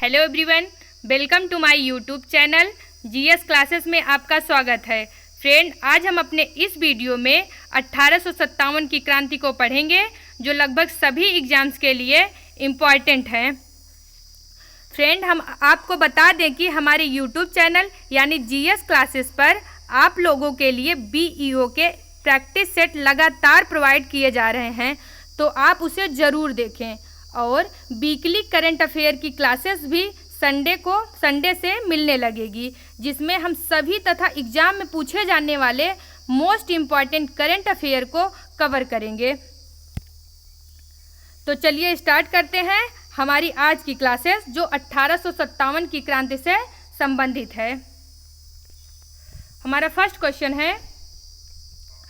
Hello everyone, welcome to my YouTube channel GS classes में आपका स्वागत है। फ्रेंड, आज हम अपने इस वीडियो में 1857 की क्रांति को पढ़ेंगे, जो लगभग सभी एग्जाम्स के लिए इम्पॉर्टेंट है। फ्रेंड, हम आपको बता दें कि हमारे यूट्यूब चैनल यानी जीएस क्लासेस पर आप लोगों के लिए बीईओ के प्रैक्टिस सेट लगातार प्रोवाइड किए जा रहे हैं, तो आप उसे ज़रूर देखें। और वीकली करंट अफेयर की क्लासेस भी संडे से मिलने लगेगी, जिसमें हम सभी तथा एग्जाम में पूछे जाने वाले मोस्ट इम्पॉर्टेंट करंट अफेयर को कवर करेंगे। तो चलिए स्टार्ट करते हैं हमारी आज की क्लासेस, जो 1857 की क्रांति से संबंधित है। हमारा फर्स्ट क्वेश्चन है,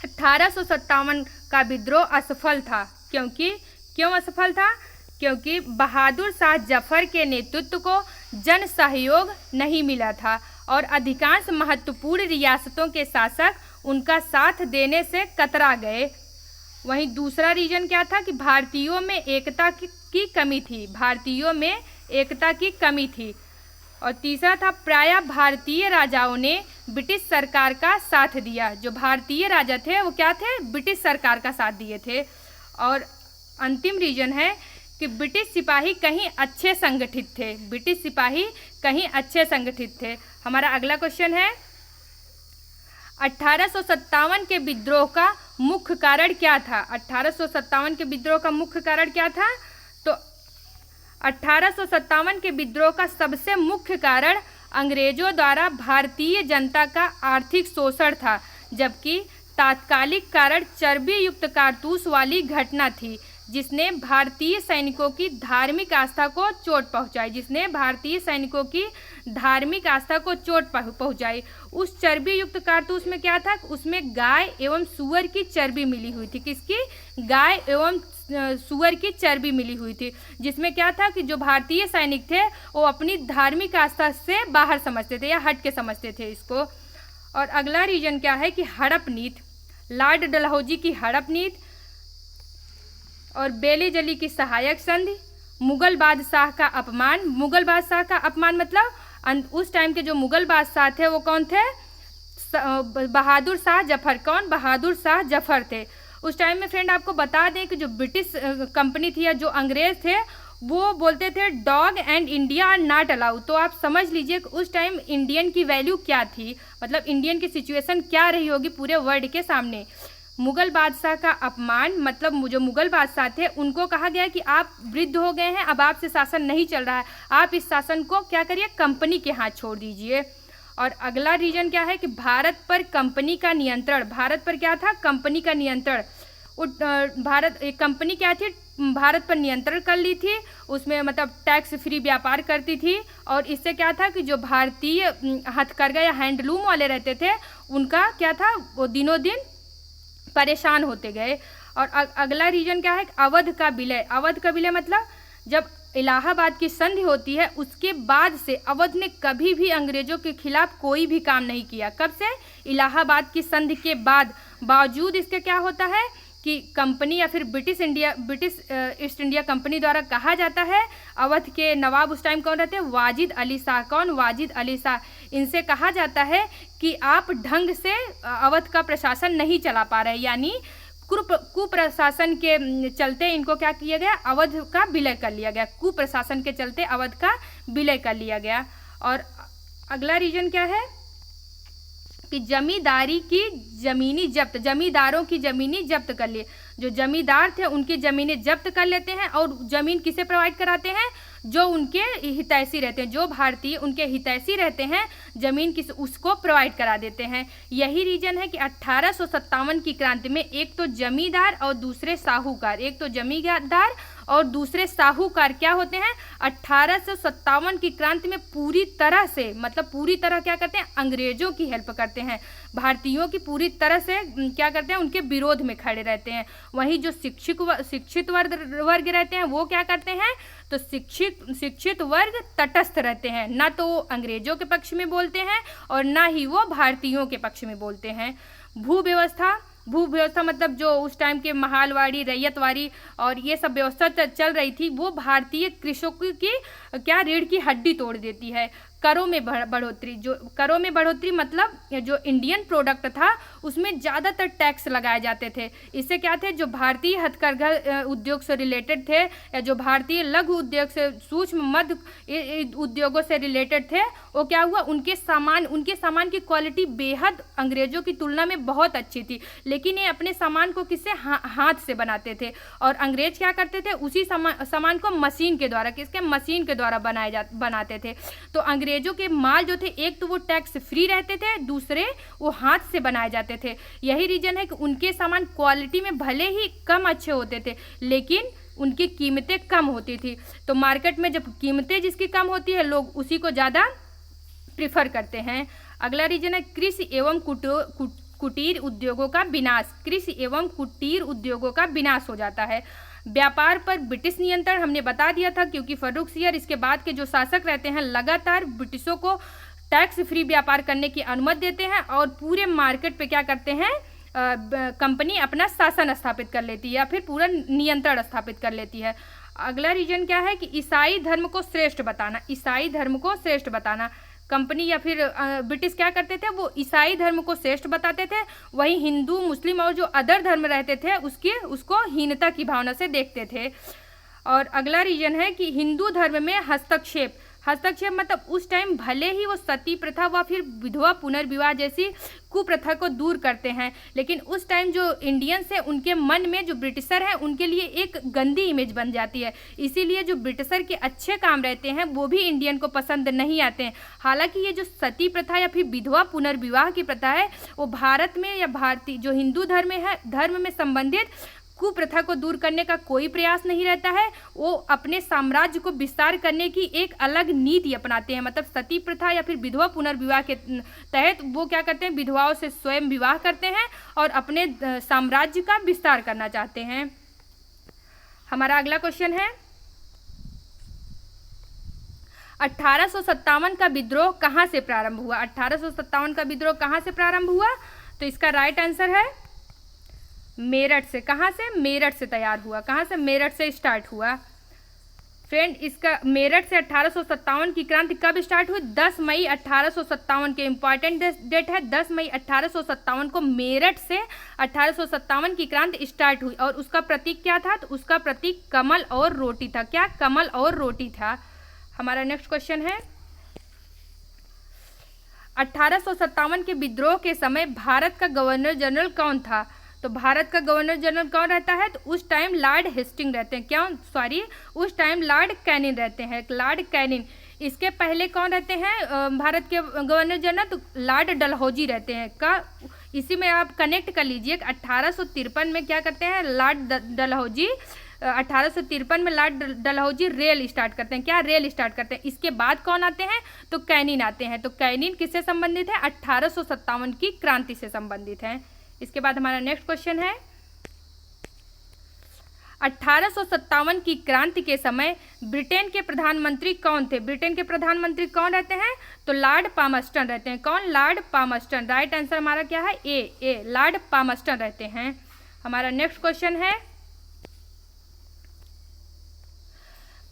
1857 का विद्रोह असफल था। क्यों असफल था? क्योंकि बहादुर शाह जफर के नेतृत्व को जन सहयोग नहीं मिला था और अधिकांश महत्वपूर्ण रियासतों के शासक उनका साथ देने से कतरा गए। वहीं दूसरा रीजन क्या था कि भारतीयों में एकता की कमी थी। और तीसरा था, प्रायः भारतीय राजाओं ने ब्रिटिश सरकार का साथ दिया। जो भारतीय राजा थे वो क्या थे? ब्रिटिश सरकार का साथ दिए थे। और अंतिम रीजन है कि ब्रिटिश सिपाही कहीं अच्छे संगठित थे। हमारा अगला क्वेश्चन है, 1857 के विद्रोह का मुख्य कारण क्या था? 1857 के विद्रोह का मुख्य कारण क्या था? तो 1857 के विद्रोह का सबसे मुख्य कारण अंग्रेजों द्वारा भारतीय जनता का आर्थिक शोषण था, जबकि तात्कालिक कारण चर्बी युक्त कारतूस वाली घटना थी, जिसने भारतीय सैनिकों की धार्मिक आस्था को चोट पहुंचाई। उस चर्बी युक्त कारतूस में क्या था? उसमें गाय एवं सूअर की चर्बी मिली हुई थी। किसकी? गाय एवं सूअर की चर्बी मिली हुई थी, जिसमें क्या था कि जो भारतीय सैनिक थे वो अपनी धार्मिक आस्था से बाहर समझते थे या हट के समझते थे इसको। और अगला रीजन क्या है कि हड़प नीति, लॉर्ड डलहौजी की हड़प नीति और बेली जली की सहायक संधि, मुगल बादशाह का अपमान मतलब उस टाइम के जो मुगल बादशाह थे वो कौन थे? बहादुर शाह जफर। कौन? बहादुर शाह जफर थे। उस टाइम में फ्रेंड आपको बता दें कि जो ब्रिटिश कंपनी थी या जो अंग्रेज थे वो बोलते थे dog and India are not allow. तो आप समझ लीजिए कि उस टाइम इंडियन की वैल्यू क्या थी, मतलब इंडियन की सिचुएशन क्या रही होगी पूरे वर्ल्ड के सामने। मुगल बादशाह का अपमान मतलब जो मुगल बादशाह थे उनको कहा गया कि आप वृद्ध हो गए हैं, अब आपसे शासन नहीं चल रहा है, आप इस शासन को क्या करिए? कंपनी के हाथ छोड़ दीजिए। और अगला रीजन क्या है कि भारत पर कंपनी का नियंत्रण। भारत पर क्या था? कंपनी का नियंत्रण। एक कंपनी क्या थी? भारत पर नियंत्रण कर ली थी, उसमें मतलब टैक्स फ्री व्यापार करती थी। और इससे क्या था कि जो भारतीय हथकरघा या हैंडलूम वाले रहते थे उनका क्या था? वो दिनों दिन परेशान होते गए। और अगला रीजन क्या है? अवध का विलय मतलब जब इलाहाबाद की संधि होती है उसके बाद से अवध ने कभी भी अंग्रेजों के खिलाफ कोई भी काम नहीं किया। कब से? इलाहाबाद की संधि के बाद। बावजूद इसके क्या होता है कि कंपनी या फिर ब्रिटिश ईस्ट इंडिया कंपनी द्वारा कहा जाता है, अवध के नवाब उस टाइम कौन रहते हैं? वाजिद अली शाह। कौन? वाजिद अली शाह। इनसे कहा जाता है कि आप ढंग से अवध का प्रशासन नहीं चला पा रहे, यानी कुप्रशासन के चलते इनको क्या किया गया? अवध का विलय कर लिया गया। कुप्रशासन के चलते अवध का विलय कर लिया गया। और अगला रीजन क्या है कि जमींदारों की जमीनी जब्त कर लिए। जो जमींदार थे उनकी ज़मीनें जब्त कर लेते हैं और ज़मीन किसे प्रोवाइड कराते हैं? जो उनके हितैषी रहते हैं, जो भारतीय उनके हितैषी रहते हैं, ज़मीन उसको प्रोवाइड करा देते हैं। यही रीजन है कि 1857 की क्रांति में एक तो जमींदार और दूसरे साहूकार क्या होते हैं? 1857 की क्रांति में पूरी तरह क्या करते हैं? अंग्रेजों की हेल्प करते हैं, भारतीयों की पूरी तरह से क्या करते हैं? उनके विरोध में खड़े रहते हैं। वहीं जो शिक्षित वर्ग रहते हैं वो क्या करते हैं? तो शिक्षित वर्ग तटस्थ रहते हैं, ना तो वो अंग्रेजों के पक्ष में बोलते हैं और ना ही वो भारतीयों के पक्ष में बोलते हैं। भू व्यवस्था भू व्यवस्था मतलब जो उस टाइम के महालवाड़ी, रैयतवाड़ी और ये सब व्यवस्था चल रही थी, वो भारतीय कृषकों की क्या रीढ़ की हड्डी तोड़ देती है। करों में बढ़ोतरी, जो करों में बढ़ोतरी मतलब जो इंडियन प्रोडक्ट था उसमें ज़्यादातर टैक्स लगाए जाते थे। इससे क्या थे, जो भारतीय हथकरघा उद्योग से रिलेटेड थे या जो भारतीय लघु उद्योग से, सूक्ष्म मध्य उद्योगों से रिलेटेड थे, वो क्या हुआ, उनके सामान की क्वालिटी बेहद अंग्रेजों की तुलना में बहुत अच्छी थी, लेकिन ये अपने सामान को किससे, हाथ से बनाते थे। और अंग्रेज क्या करते थे, उसी सामान को मशीन के द्वारा बनाते थे। तो अंग्रेजों के माल जो थे, एक तो वो टैक्स फ्री रहते थे, दूसरे वो हाथ से बनाए जाते थे। यही रीजन है कि उनके सामान क्वालिटी में भले ही कम अच्छे होते थे, लेकिन उनकी कीमतें कम होती थी। तो मार्केट में जब कीमतें जिसकी कम होती है, लोग उसी को ज़्यादा प्रिफर करते हैं। अगला रीजन है कृषि एवं कुटीर उद्योगों का विनाश। कृषि एवं कुटीर उद्योगों का विनाश हो जाता है। व्यापार पर ब्रिटिश नियंत्रण हमने बता दिया था, क्योंकि फर्रुख सियर इसके बाद के जो शासक रहते हैं लगातार ब्रिटिशों को टैक्स फ्री व्यापार करने की अनुमति देते हैं और पूरे मार्केट पे क्या करते हैं, कंपनी अपना शासन स्थापित कर लेती है या फिर पूरा नियंत्रण स्थापित कर लेती है। अगला रीजन क्या है कि ईसाई धर्म को श्रेष्ठ बताना। ईसाई धर्म को श्रेष्ठ बताना, कंपनी या फिर ब्रिटिश क्या करते थे, वो ईसाई धर्म को श्रेष्ठ बताते थे, वहीं हिंदू, मुस्लिम और जो अदर धर्म रहते थे उसको हीनता की भावना से देखते थे। और अगला रीजन है कि हिंदू धर्म में हस्तक्षेप मतलब उस टाइम भले ही वो सती प्रथा व फिर विधवा पुनर्विवाह जैसी कुप्रथा को दूर करते हैं, लेकिन उस टाइम जो इंडियंस है उनके मन में जो ब्रिटिशर है उनके लिए एक गंदी इमेज बन जाती है। इसीलिए जो ब्रिटिशर के अच्छे काम रहते हैं वो भी इंडियन को पसंद नहीं आते हैं। हालांकि ये जो सती प्रथा या फिर विधवा पुनर्विवाह की प्रथा है, वो भारत में या भारतीय जो हिंदू धर्म में संबंधित कुप्रथा को दूर करने का कोई प्रयास नहीं रहता है। वो अपने साम्राज्य को विस्तार करने की एक अलग नीति अपनाते हैं। मतलब सती प्रथा या फिर विधवा पुनर्विवाह के तहत वो क्या करते हैं, विधवाओं से स्वयं विवाह करते हैं और अपने साम्राज्य का विस्तार करना चाहते हैं। हमारा अगला क्वेश्चन है 1857 का विद्रोह कहाँ से प्रारंभ हुआ। 1857 का विद्रोह कहाँ से प्रारंभ हुआ, तो इसका राइट आंसर है मेरठ से। कहाँ से, मेरठ से तैयार हुआ। कहाँ से, मेरठ से स्टार्ट हुआ। फ्रेंड, इसका मेरठ से 1857 की क्रांति कब स्टार्ट हुई, 10 मई 1857 के इम्पॉर्टेंट डेट है। 10 मई 1857 को मेरठ से 1857 की क्रांति स्टार्ट हुई और उसका प्रतीक क्या था, तो उसका प्रतीक कमल और रोटी था। क्या, कमल और रोटी था। हमारा नेक्स्ट क्वेश्चन है 1857 के विद्रोह के समय भारत का गवर्नर जनरल कौन था। तो भारत का गवर्नर जनरल कौन रहता है, तो उस टाइम लॉर्ड हेस्टिंग रहते हैं। उस टाइम लॉर्ड कैनिन रहते हैं, लॉर्ड कैनिन। इसके पहले कौन रहते हैं भारत के गवर्नर जनरल, तो लॉर्ड डलहौजी रहते हैं। इसी में आप कनेक्ट कर लीजिए 1853 में क्या करते हैं, लॉर्ड डलहौजी 1853 में लॉर्ड डलहौजी रेल स्टार्ट करते हैं। क्या, रेल स्टार्ट करते हैं। इसके बाद कौन आते हैं, तो कैनिन आते हैं। तो कैनिन किससे संबंधित है, 1857 की क्रांति से संबंधित है। इसके बाद हमारा नेक्स्ट क्वेश्चन है 1857 की क्रांति के समय ब्रिटेन के प्रधानमंत्री कौन थे। ब्रिटेन के प्रधानमंत्री कौन रहते हैं, तो लॉर्ड पामस्टन रहते हैं। कौन, लॉर्ड पामस्टन। राइट आंसर हमारा क्या है, ए, लॉर्ड पामस्टन रहते हैं। हमारा नेक्स्ट क्वेश्चन है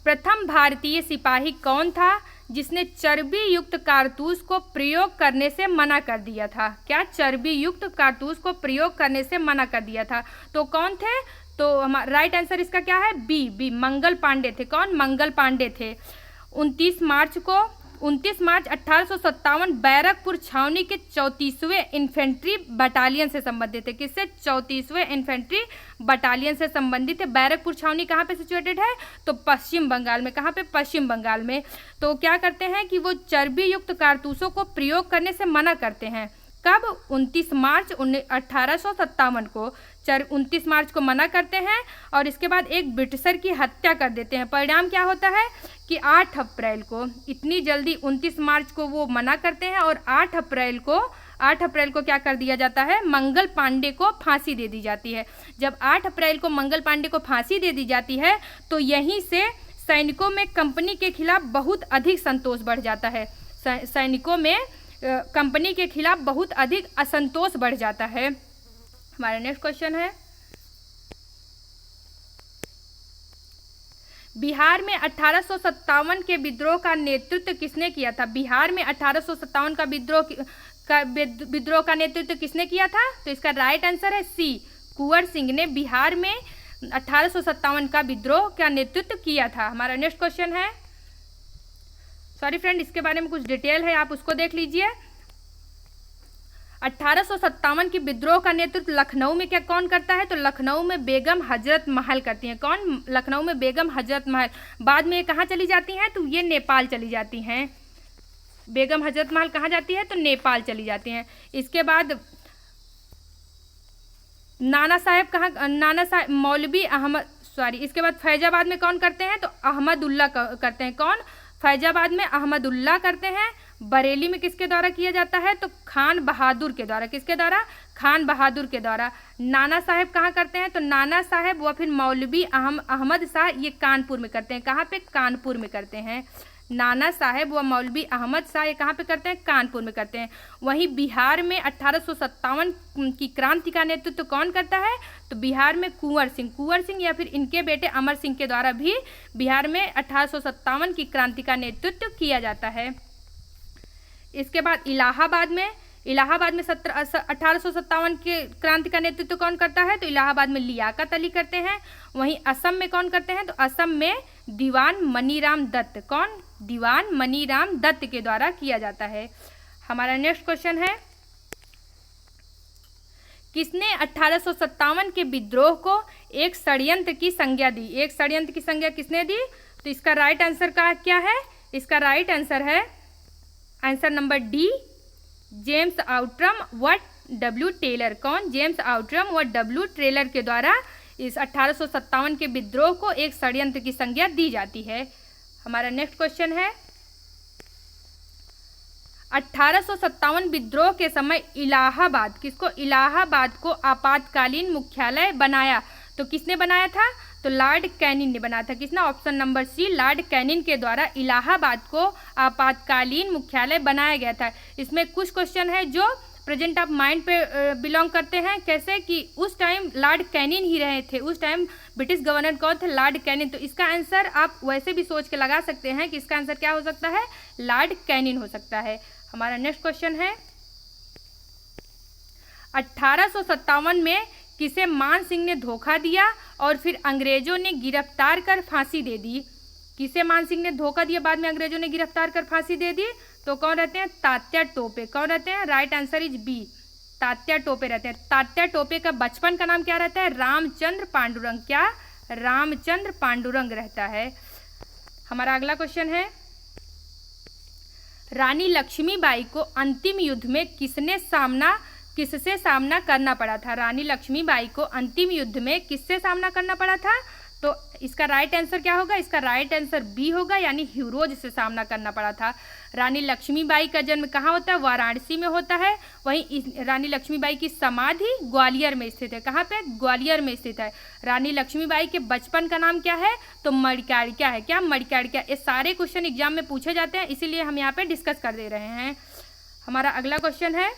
प्रथम भारतीय सिपाही कौन था जिसने चर्बी युक्त कारतूस को प्रयोग करने से मना कर दिया था। क्या, चर्बी युक्त कारतूस को प्रयोग करने से मना कर दिया था। तो कौन थे, तो हमारा राइट आंसर इसका क्या है, बी, मंगल पांडे थे। कौन, मंगल पांडे थे। 29 मार्च 1857 बैरकपुर छावनी के 34वें इन्फेंट्री बटालियन से संबंधित है। किससे, 34वें इन्फेंट्री बटालियन से संबंधित है। बैरकपुर छावनी कहाँ पे सिचुएटेड है, तो पश्चिम बंगाल में। कहाँ पे, पश्चिम बंगाल में। तो क्या करते हैं कि वो चर्बी युक्त कारतूसों को प्रयोग करने से मना करते हैं। कब, 29 मार्च 1857 को 29 मार्च को मना करते हैं और इसके बाद एक ब्रिटिशर की हत्या कर देते हैं। परिणाम क्या होता है कि 8 अप्रैल को, इतनी जल्दी 29 मार्च को वो मना करते हैं और 8 अप्रैल को क्या कर दिया जाता है, मंगल पांडे को फांसी दे दी जाती है। जब 8 अप्रैल को मंगल पांडे को फांसी दे दी जाती है तो यहीं से सैनिकों में कंपनी के खिलाफ बहुत अधिक संतोष बढ़ जाता है। सैनिकों में कंपनी के खिलाफ बहुत अधिक असंतोष बढ़ जाता है। हमारा नेक्स्ट क्वेश्चन है, बिहार में 1857 के विद्रोह का नेतृत्व किसने किया था? बिहार में 1857 का विद्रोह का नेतृत्व किसने किया था? तो इसका राइट आंसर है सी, कुंवर सिंह ने बिहार में 1857 का विद्रोह का नेतृत्व किया था। हमारा नेक्स्ट क्वेश्चन है, सॉरी फ्रेंड, इसके बारे में कुछ डिटेल है, आप उसको देख लीजिए। 1857 की विद्रोह का नेतृत्व लखनऊ में कौन करता है? तो लखनऊ में बेगम हजरत महल करती हैं। कौन? लखनऊ में बेगम हजरत महल। बाद में ये कहाँ चली जाती हैं? तो ये नेपाल चली जाती हैं। बेगम हजरत महल कहाँ जाती है? तो नेपाल चली जाती हैं। इसके बाद नाना साहेब मौलवी अहमद, सॉरी, इसके बाद फैजाबाद में कौन करते हैं? तो अहमदुल्ला करते हैं। कौन? फैजाबाद में अहमदुल्ला करते हैं। बरेली में किसके द्वारा किया जाता है? तो खान बहादुर के द्वारा। किसके द्वारा? खान बहादुर के द्वारा। नाना साहेब कहाँ करते हैं? तो नाना साहेब व फिर मौलवी अहमद शाह ये कानपुर में करते हैं। कहाँ पे? कानपुर में करते हैं। नाना साहेब व मौलवी अहमद शाह ये कहाँ पे करते हैं? कानपुर में करते हैं। वहीं बिहार में 1857 की क्रांति का नेतृत्व कौन करता है? तो बिहार में कुंवर सिंह या फिर इनके बेटे अमर सिंह के द्वारा भी बिहार में 1857 की क्रांति का नेतृत्व किया जाता है। इसके बाद इलाहाबाद में 1857 के क्रांति का नेतृत्व कौन करता है? तो इलाहाबाद में लियाकत अली करते हैं। वहीं असम में कौन करते हैं? तो असम में दीवान मनीराम दत्त। कौन? दीवान मनीराम दत्त के द्वारा किया जाता है। हमारा नेक्स्ट क्वेश्चन है, किसने 1857 के विद्रोह को एक षड्यंत्र की संज्ञा दी? एक षड्यंत्र की संज्ञा किसने दी? तो इसका राइट आंसर का क्या है? इसका राइट आंसर है answer number D, James Outram व डब्ल्यू टेलर। कौन? जेम्स आउट्रम व डब्ल्यू टेलर के द्वारा इस 1857 के विद्रोह को एक षड्यंत्र की संज्ञा दी जाती है। हमारा नेक्स्ट क्वेश्चन है, 1857 विद्रोह के समय इलाहाबाद इलाहाबाद को आपातकालीन मुख्यालय बनाया तो किसने बनाया था? तो लॉर्ड कैनिंग ने बनाया था। किसने? Option number C, Lord Canning के द्वारा इलाहाबाद को आपातकालीन मुख्यालय बनाया गया था। इसमें कुछ क्वेश्चन है जो प्रेजेंट ऑफ माइंड पे बिलोंग करते हैं। कैसे कि उस टाइम लॉर्ड कैनिंग ही रहे थे, उस टाइम ब्रिटिश गवर्नर कौन थे? Lord Canning. तो इसका आंसर आप वैसे भी सोच के लगा सकते हैं कि इसका आंसर क्या हो सकता है? लॉर्ड कैनिंग हो सकता है। हमारा नेक्स्ट क्वेश्चन है, 1857 में किसे मान सिंह ने धोखा दिया और फिर अंग्रेजों ने गिरफ्तार कर फांसी दे दी? किसे मान सिंह ने धोखा दिया, बाद में अंग्रेजों ने गिरफ्तार कर फांसी दे दी? तो कौन रहते हैं? तात्या टोपे। कौन रहते हैं? Right answer is B, Tatya Tope रहते हैं। तात्या टोपे का बचपन का नाम क्या रहता है? रामचंद्र पांडुरंग। क्या? रामचंद्र पांडुरंग रहता है। हमारा अगला क्वेश्चन है, रानी लक्ष्मीबाई को अंतिम युद्ध में किससे सामना करना पड़ा था? रानी लक्ष्मीबाई को अंतिम युद्ध में किससे सामना करना पड़ा था? तो इसका राइट आंसर क्या होगा? इसका राइट आंसर बी होगा, यानी ह्यूरोज से सामना करना पड़ा था। रानी लक्ष्मीबाई का जन्म कहाँ होता है? वाराणसी में होता है। वहीं रानी लक्ष्मीबाई की समाधि ग्वालियर में स्थित है। कहाँ पे? ग्वालियर में स्थित है। रानी लक्ष्मीबाई के बचपन का नाम क्या है? तो मणिकर्णिका है। क्या? मणिकर्णिका। ये सारे क्वेश्चन एग्जाम में पूछे जाते हैं, इसीलिए हम यहाँ पे डिस्कस कर दे रहे हैं। हमारा अगला क्वेश्चन है,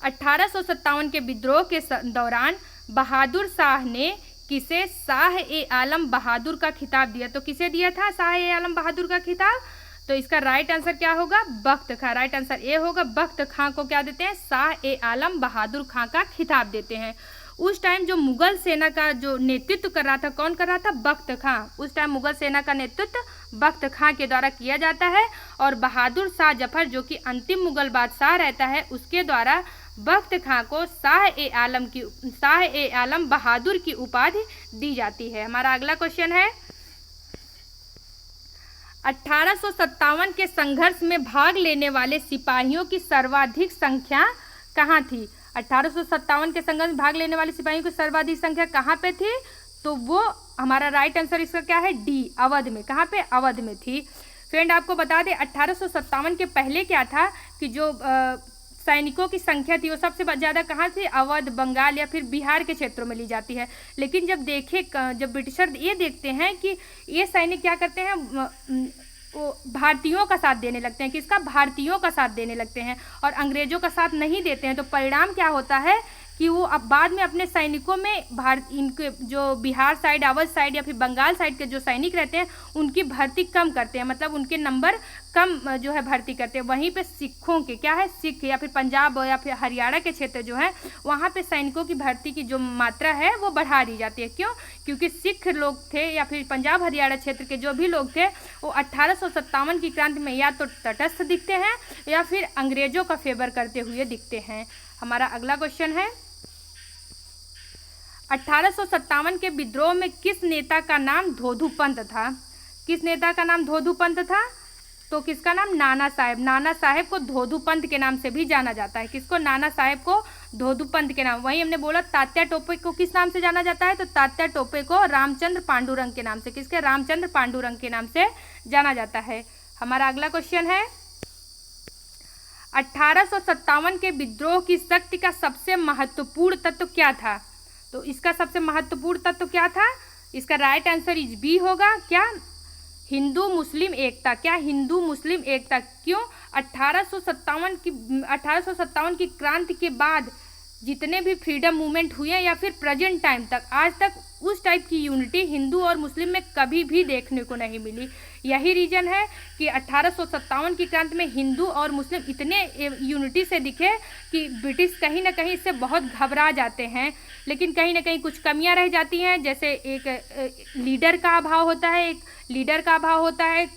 1857 के विद्रोह के दौरान बहादुर शाह ने किसे शाह ए आलम बहादुर का खिताब दिया? तो किसे दिया था शाह ए आलम बहादुर का खिताब? तो इसका राइट आंसर क्या होगा? बख्त खां। राइट आंसर ए होगा, बख्त खां को क्या देते हैं? शाह ए आलम बहादुर खां का खिताब देते हैं। उस टाइम जो मुगल सेना का जो नेतृत्व कर रहा था, कौन कर रहा था? बख्त खां। उस टाइम मुगल सेना का नेतृत्व बख्त खां के द्वारा किया जाता है और बहादुर शाह जफर जो कि अंतिम मुगल बादशाह रहता है, उसके द्वारा बख्त खां को शाह ए आलम बहादुर की उपाधि दी जाती है। हमारा अगला क्वेश्चन है, 1857 के संघर्ष में भाग लेने वाले सिपाहियों की सर्वाधिक संख्या कहाँ थी? 1857 के संघर्ष में भाग लेने वाले सिपाहियों की सर्वाधिक संख्या कहाँ पे थी? तो वो हमारा राइट आंसर इसका क्या है? डी, अवध में। कहाँ पे? अवध में थी। फ्रेंड आपको बता दें 1857 के पहले क्या था कि जो सैनिकों की संख्या थी वो सबसे ज़्यादा कहाँ थी? अवध, बंगाल या फिर बिहार के क्षेत्रों में ली जाती है। लेकिन जब ब्रिटिशर ये देखते हैं कि ये सैनिक क्या करते हैं, वो भारतीयों का साथ देने लगते हैं। किसका? भारतीयों का साथ देने लगते हैं और अंग्रेजों का साथ नहीं देते हैं, तो परिणाम क्या होता है कि वो अब बाद में अपने सैनिकों में इनके जो बिहार साइड, अवध साइड या फिर बंगाल साइड के जो सैनिक रहते हैं उनकी भर्ती कम करते हैं, मतलब उनके नंबर कम जो है भर्ती करते हैं। वहीं पे सिखों के क्या है, सिख या फिर पंजाब या फिर हरियाणा के क्षेत्र जो है वहाँ पे सैनिकों की भर्ती की जो मात्रा है वो बढ़ा दी जाती है। क्यों? क्योंकि सिख लोग थे या फिर पंजाब हरियाणा क्षेत्र के जो भी लोग थे वो 1857 की क्रांति में या तो तटस्थ दिखते हैं या फिर अंग्रेजों का फेवर करते हुए दिखते हैं। हमारा अगला क्वेश्चन है 1857 के विद्रोह में किस नेता का नाम धोधू पंत था? किस नेता का नाम धोधू पंत था? तो किसका नाम? नाना साहेब। नाना साहेब को धोधू पंत के नाम से भी जाना जाता है। किसको? नाना साहेब को धोधू पंत के नाम। वहीं हमने बोला तात्या टोपे को किस नाम से जाना जाता है? तो तात्या टोपे को रामचंद्र पांडुरंग के नाम से, किसके? रामचंद्र पांडुरंग के नाम से जाना जाता है। हमारा अगला क्वेश्चन है 1857 के विद्रोह की शक्ति का सबसे महत्वपूर्ण तत्व क्या था? तो इसका सबसे महत्वपूर्ण तत्व क्या था? इसका राइट आंसर इज बी होगा। क्या? हिंदू मुस्लिम एकता। क्या? हिंदू मुस्लिम एकता। क्यों? 1857 की क्रांति के बाद जितने भी फ्रीडम मूवमेंट हुए या फिर प्रेजेंट टाइम तक, आज तक उस टाइप की यूनिटी हिंदू और मुस्लिम में कभी भी देखने को नहीं मिली। यही रीजन है कि 1857 की क्रांति में हिंदू और मुस्लिम इतने यूनिटी से दिखे कि ब्रिटिश कहीं ना कहीं इससे बहुत घबरा जाते हैं। लेकिन कहीं ना कहीं कुछ कमियां रह जाती हैं, जैसे एक लीडर का अभाव होता है,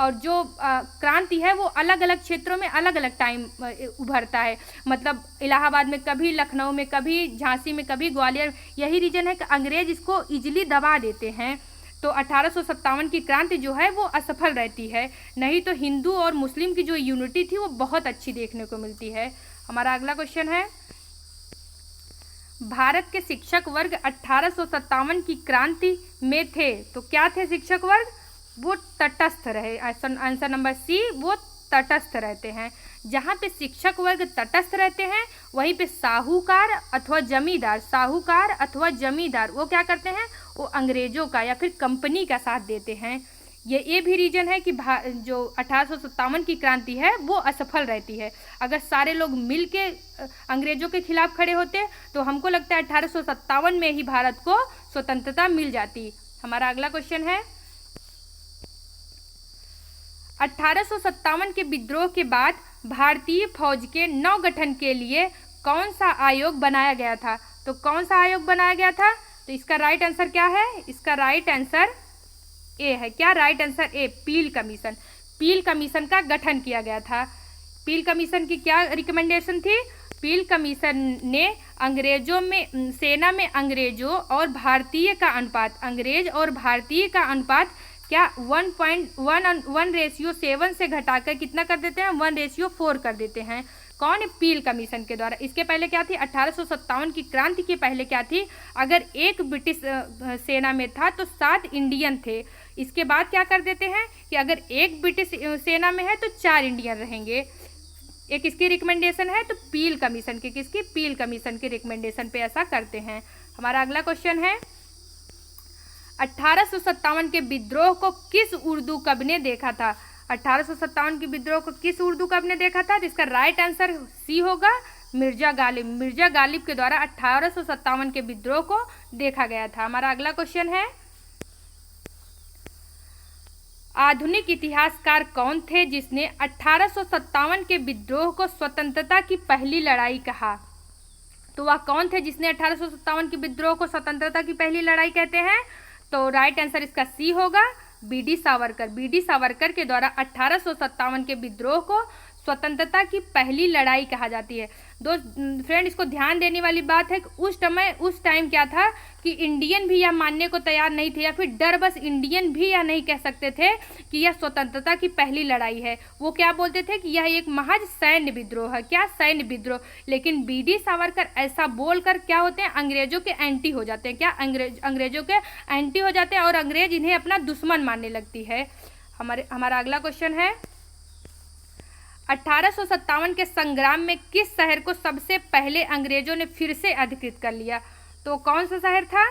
और जो क्रांति है वो अलग अलग क्षेत्रों में अलग अलग टाइम उभरता है। मतलब इलाहाबाद में कभी, लखनऊ में कभी, झांसी में कभी, ग्वालियर। यही रीजन है कि अंग्रेज इसको इजीली दबा देते हैं। तो 1857 की क्रांति जो है वो असफल रहती है, नहीं तो हिंदू और मुस्लिम की जो यूनिटी थी वो बहुत अच्छी देखने को मिलती है। हमारा अगला क्वेश्चन है भारत के शिक्षक वर्ग 1857 की क्रांति में थे तो क्या थे शिक्षक वर्ग? वो तटस्थ रहे। आंसर नंबर सी, वो तटस्थ रहते हैं। जहाँ पे शिक्षक वर्ग तटस्थ रहते हैं वहीं पे साहूकार अथवा जमींदार वो क्या करते हैं? वो अंग्रेजों का या फिर कंपनी का साथ देते हैं। ये भी रीजन है कि जो 1857 की क्रांति है वो असफल रहती है। अगर सारे लोग मिल के अंग्रेजों के खिलाफ खड़े होते तो हमको लगता है 1857 में ही भारत को स्वतंत्रता मिल जाती। हमारा अगला क्वेश्चन है 1857 के विद्रोह के बाद भारतीय फौज के नवगठन के लिए कौन सा आयोग बनाया गया था? तो कौन सा आयोग बनाया गया था? तो इसका राइट आंसर क्या है? इसका राइट आंसर ए है। क्या? Right answer A, peel commission. Peel commission का गठन किया गया था। पील कमीशन की क्या रिकमेंडेशन थी? पील कमीशन ने अंग्रेजों में, सेना में अंग्रेजों और भारतीय का अनुपात, अंग्रेज और भारतीय का अनुपात क्या 1:1:7 से घटाकर कितना कर देते हैं? 1:4 कर देते हैं। कौन? पील कमीशन के द्वारा। इसके पहले क्या थी? 1857 की क्रांति के पहले क्या थी? अगर एक ब्रिटिश सेना में था तो 7 इंडियन थे। इसके बाद क्या कर देते हैं कि अगर एक ब्रिटिश सेना में है तो 4 इंडियन रहेंगे। एक इसकी रिकमेंडेशन है तो पील कमीशन की, किसकी? पील कमीशन की रिकमेंडेशन पे ऐसा करते हैं। हमारा अगला क्वेश्चन है 1857 के विद्रोह को किस उर्दू कवि ने देखा था? 1857 के विद्रोह को किस उर्दू कवि ने देखा था? जिसका राइट आंसर सी होगा, मिर्जा गालिब। मिर्जा गालिब के द्वारा 1857 के विद्रोह को देखा गया था। हमारा अगला क्वेश्चन है आधुनिक इतिहासकार कौन थे जिसने 1857 के विद्रोह को स्वतंत्रता की पहली लड़ाई कहा? तो वह कौन थे जिसने 1857 के विद्रोह को स्वतंत्रता की पहली लड़ाई कहते हैं? तो राइट आंसर इसका सी होगा, बी.डी. सावरकर। बी.डी. सावरकर के द्वारा 1857 के विद्रोह को स्वतंत्रता की पहली लड़ाई कहा जाती है। फ्रेंड, इसको ध्यान देने वाली बात है कि उस टाइम क्या था कि इंडियन भी यह मानने को तैयार नहीं थे, या फिर डर बस इंडियन भी यह नहीं कह सकते थे कि यह स्वतंत्रता की पहली लड़ाई है। वो क्या बोलते थे कि यह एक महज सैन्य विद्रोह है। क्या? सैन्य विद्रोह। लेकिन बी.डी. सावरकर ऐसा बोलकर क्या होते हैं? अंग्रेजों के एंटी हो जाते हैं। क्या? अंग्रेजों के एंटी हो जाते हैं और अंग्रेज इन्हें अपना दुश्मन मानने लगती है। हमारा अगला क्वेश्चन है 1857 के संग्राम में किस शहर को सबसे पहले अंग्रेजों ने फिर से अधिकृत कर लिया? तो कौन सा शहर था?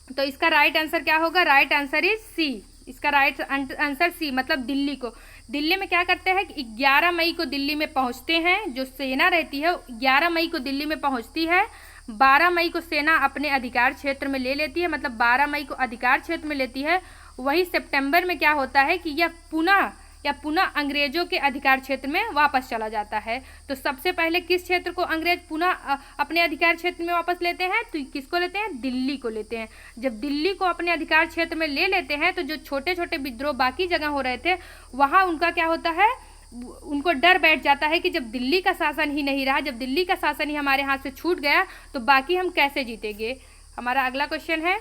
तो इसका राइट आंसर क्या होगा? राइट आंसर इज सी, इसका राइट आंसर सी, मतलब दिल्ली को। दिल्ली में क्या करते हैं कि 11 मई को दिल्ली में पहुंचते हैं, जो सेना रहती है 11 मई को दिल्ली में पहुंचती है। 12 मई को सेना अपने अधिकार क्षेत्र में ले लेती है, मतलब 12 मई को अधिकार क्षेत्र में लेती है। वही सितंबर में क्या होता है कि यह पुनः अंग्रेजों के अधिकार क्षेत्र में वापस चला जाता है। तो सबसे पहले किस क्षेत्र को अंग्रेज पुनः अपने अधिकार क्षेत्र में वापस लेते हैं? तो किसको लेते हैं? दिल्ली को लेते हैं। जब दिल्ली को अपने अधिकार क्षेत्र में ले लेते हैं तो जो छोटे छोटे विद्रोह बाकी जगह हो रहे थे वहाँ उनका क्या होता है, उनको डर बैठ जाता है कि जब दिल्ली का शासन ही नहीं रहा, जब दिल्ली का शासन ही हमारे हाथ से छूट गया तो बाकी हम कैसे जीतेंगे। हमारा अगला क्वेश्चन है,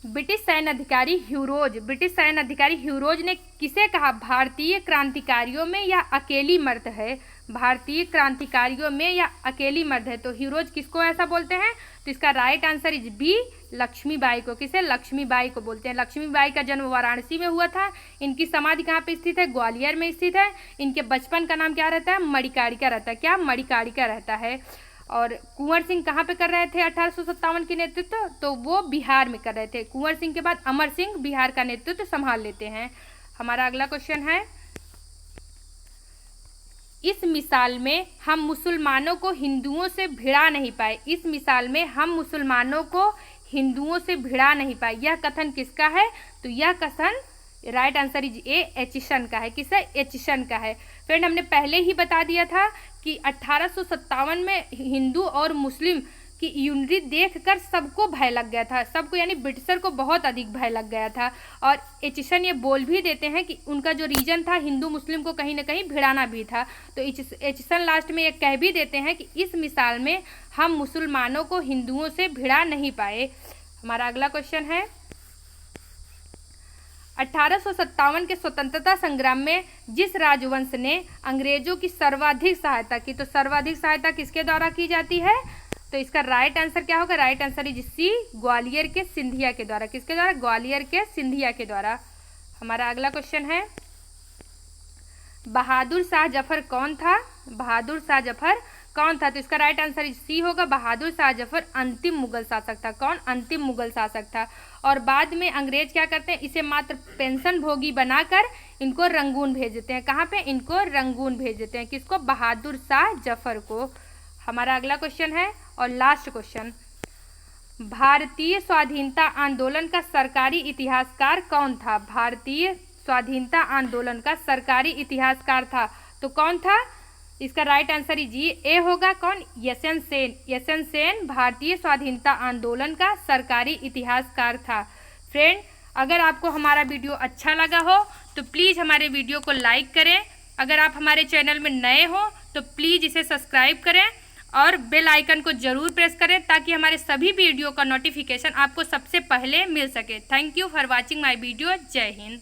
ब्रिटिश सैन्य अधिकारी ह्यूरोज ने किसे कहा भारतीय क्रांतिकारियों में या अकेली मर्द है? भारतीय क्रांतिकारियों में या अकेली मर्द है? तो ह्यूरोज किसको ऐसा बोलते हैं? तो इसका right answer is B, Laxmibai को। किसे? लक्ष्मीबाई को बोलते हैं। लक्ष्मीबाई का जन्म वाराणसी में हुआ था। इनकी समाधि कहाँ पे स्थित है? ग्वालियर में स्थित है। इनके बचपन का नाम क्या रहता है? मणिकार्णिका रहता है। क्या? मणिकार्णिका रहता है। और कुंवर सिंह कहाँ पे कर रहे थे 1857 के नेतृत्व? तो वो बिहार में कर रहे थे। कुंवर सिंह के बाद अमर सिंह बिहार का नेतृत्व संभाल लेते हैं। हमारा अगला क्वेश्चन है, इस मिसाल में हम मुसलमानों को हिंदुओं से भिड़ा नहीं पाए। इस मिसाल में हम मुसलमानों को हिंदुओं से भिड़ा नहीं पाए, यह कथन किसका है? तो यह कथन right answer is a, Aitchison का है। किसका? एचिसन का है। फ्रेंड, हमने पहले ही बता दिया था कि 1857 में हिंदू और मुस्लिम की यूनिटी देखकर सबको भय लग गया था, सबको यानी ब्रिटिशर को बहुत अधिक भय लग गया था। और एचिसन ये बोल भी देते हैं कि उनका जो रीजन था हिंदू मुस्लिम को कहीं ना कहीं भिड़ाना भी था। तो एचिसन लास्ट में ये कह भी देते हैं कि इस मिसाल में हम मुसलमानों को हिंदुओं से भिड़ा नहीं पाए। हमारा अगला क्वेश्चन है, 1857 के स्वतंत्रता संग्राम में जिस राजवंश ने अंग्रेजों की सर्वाधिक सहायता की, तो सर्वाधिक सहायता किसके द्वारा की जाती है? तो इसका राइट आंसर क्या होगा? Right answer is C, Gwalior के सिंधिया के द्वारा। किसके द्वारा? ग्वालियर के सिंधिया के द्वारा। हमारा अगला क्वेश्चन है, बहादुर शाह जफर कौन था? बहादुर शाह जफर कौन था? तो इसका राइट आंसर इज सी होगा, बहादुर शाह जफर अंतिम मुगल शासक था। कौन? अंतिम मुगल शासक था। और बाद में अंग्रेज क्या करते हैं, इसे मात्र पेंशन भोगी बनाकर इनको रंगून भेज देते हैं। कहाँ पे? इनको रंगून भेज देते हैं। किसको? बहादुर शाह जफर को। हमारा अगला क्वेश्चन है और लास्ट क्वेश्चन, भारतीय स्वाधीनता आंदोलन का सरकारी इतिहासकार कौन था? भारतीय स्वाधीनता आंदोलन का सरकारी इतिहासकार था तो कौन था? इसका राइट आंसर जी ए होगा। कौन? यशवंत सेन। यशवंत सेन भारतीय स्वाधीनता आंदोलन का सरकारी इतिहासकार था। फ्रेंड, अगर आपको हमारा वीडियो अच्छा लगा हो तो प्लीज़ हमारे वीडियो को लाइक करें। अगर आप हमारे चैनल में नए हो तो प्लीज़ इसे सब्सक्राइब करें और बेल आइकन को ज़रूर प्रेस करें ताकि हमारे सभी वीडियो का नोटिफिकेशन आपको सबसे पहले मिल सके। Thank you for watching my video. जय हिंद।